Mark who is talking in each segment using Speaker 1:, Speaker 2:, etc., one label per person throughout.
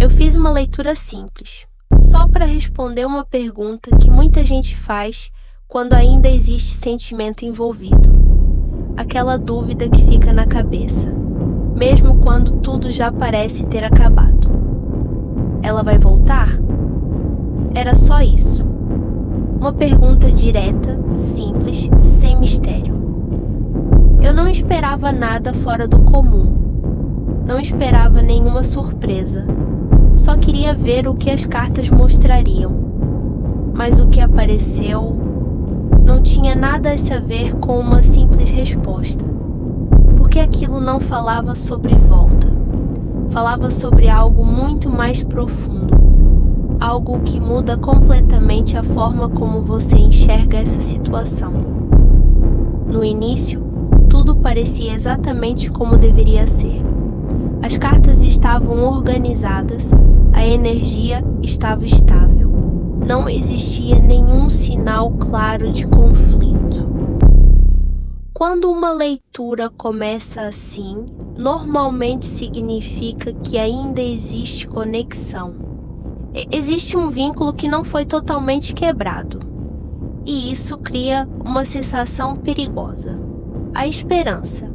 Speaker 1: Eu fiz uma leitura simples, só para responder uma pergunta que muita gente faz quando ainda existe sentimento envolvido. Aquela dúvida que fica na cabeça, mesmo quando tudo já parece ter acabado. Ela vai voltar? Era só isso. Uma pergunta direta, simples, sem mistério. Eu não esperava nada fora do comum. Não esperava nenhuma surpresa. Só queria ver o que as cartas mostrariam. Mas o que apareceu não tinha nada a ver com uma simples resposta. Porque aquilo não falava sobre volta. Falava sobre algo muito mais profundo. Algo que muda completamente a forma como você enxerga essa situação. No início, tudo parecia exatamente como deveria ser. As cartas estavam organizadas, a energia estava estável. Não existia nenhum sinal claro de conflito. Quando uma leitura começa assim, normalmente significa que ainda existe conexão. Existe um vínculo que não foi totalmente quebrado. E isso cria uma sensação perigosa. A esperança.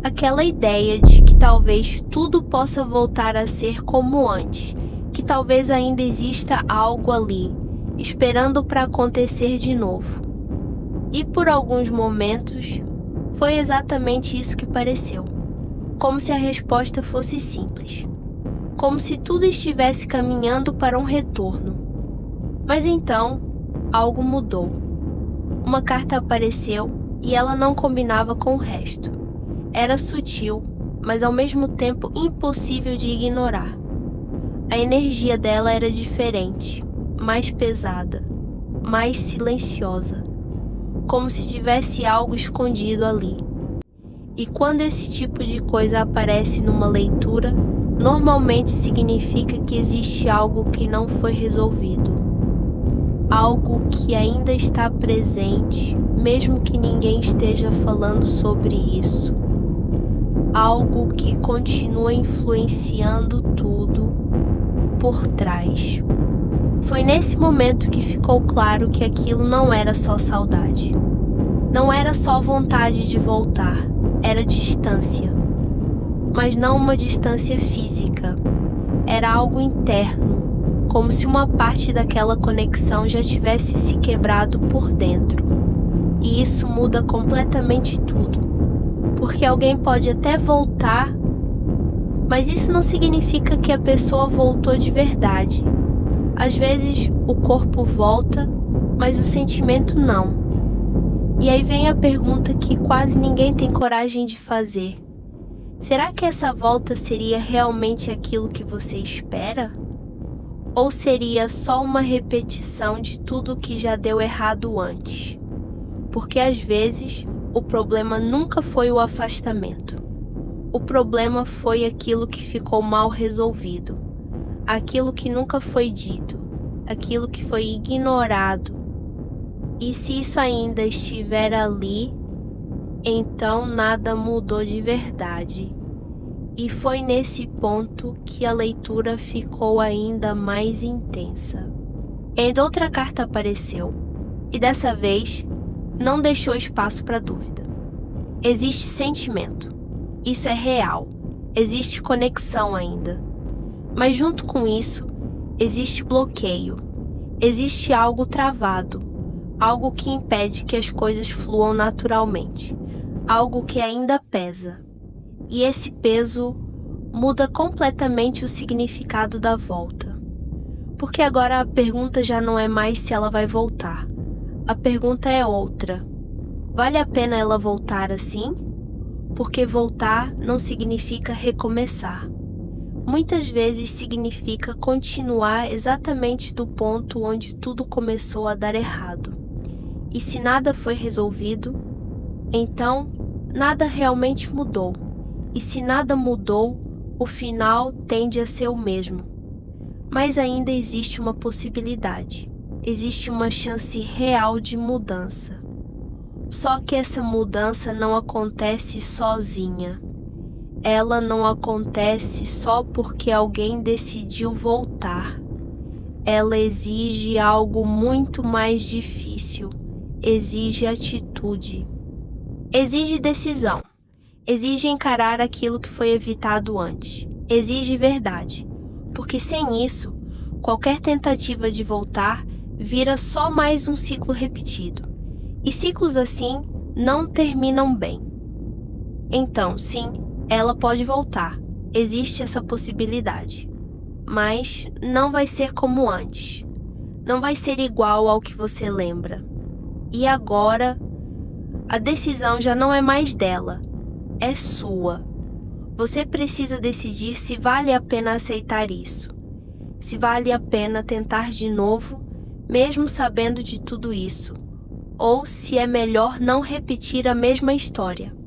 Speaker 1: Aquela ideia de que talvez tudo possa voltar a ser como antes, que talvez ainda exista algo ali, esperando para acontecer de novo. E por alguns momentos, foi exatamente isso que pareceu. Como se a resposta fosse simples. Como se tudo estivesse caminhando para um retorno. Mas então, algo mudou. Uma carta apareceu e ela não combinava com o resto. Era sutil, mas ao mesmo tempo impossível de ignorar. A energia dela era diferente, mais pesada, mais silenciosa, como se tivesse algo escondido ali. E quando esse tipo de coisa aparece numa leitura, normalmente significa que existe algo que não foi resolvido. Algo que ainda está presente, mesmo que ninguém esteja falando sobre isso. Algo que continua influenciando tudo por trás. Foi nesse momento que ficou claro que aquilo não era só saudade. Não era só vontade de voltar, era distância. Mas não uma distância física. Era algo interno, como se uma parte daquela conexão já tivesse se quebrado por dentro. E isso muda completamente tudo. Porque alguém pode até voltar, mas isso não significa que a pessoa voltou de verdade. Às vezes o corpo volta, mas o sentimento não. E aí vem a pergunta que quase ninguém tem coragem de fazer. Será que essa volta seria realmente aquilo que você espera? Ou seria só uma repetição de tudo que já deu errado antes? Porque às vezes o problema nunca foi o afastamento. O problema foi aquilo que ficou mal resolvido. Aquilo que nunca foi dito. Aquilo que foi ignorado. E se isso ainda estiver ali, então nada mudou de verdade. E foi nesse ponto que a leitura ficou ainda mais intensa. E outra carta apareceu. E dessa vez, não deixou espaço para dúvida. Existe sentimento. Isso é real. Existe conexão ainda. Mas junto com isso, existe bloqueio. Existe algo travado. Algo que impede que as coisas fluam naturalmente. Algo que ainda pesa. E esse peso muda completamente o significado da volta. Porque agora a pergunta já não é mais se ela vai voltar. A pergunta é outra. Vale a pena ela voltar assim? Porque voltar não significa recomeçar. Muitas vezes significa continuar exatamente do ponto onde tudo começou a dar errado. E se nada foi resolvido, então nada realmente mudou. E se nada mudou, o final tende a ser o mesmo. Mas ainda existe uma possibilidade. Existe uma chance real de mudança. Só que essa mudança não acontece sozinha. ela não acontece só porque alguém decidiu voltar. Ela exige algo muito mais difícil. Exige atitude. Exige decisão. Exige encarar aquilo que foi evitado antes. Exige verdade. Porque sem isso, qualquer tentativa de voltar vira só mais um ciclo repetido. E ciclos assim não terminam bem. Então, sim, ela pode voltar. Existe essa possibilidade. Mas não vai ser como antes. Não vai ser igual ao que você lembra. E agora, a decisão já não é mais dela. É sua. Você precisa decidir se vale a pena aceitar isso. Se vale a pena tentar de novo, mesmo sabendo de tudo isso. Ou se é melhor não repetir a mesma história.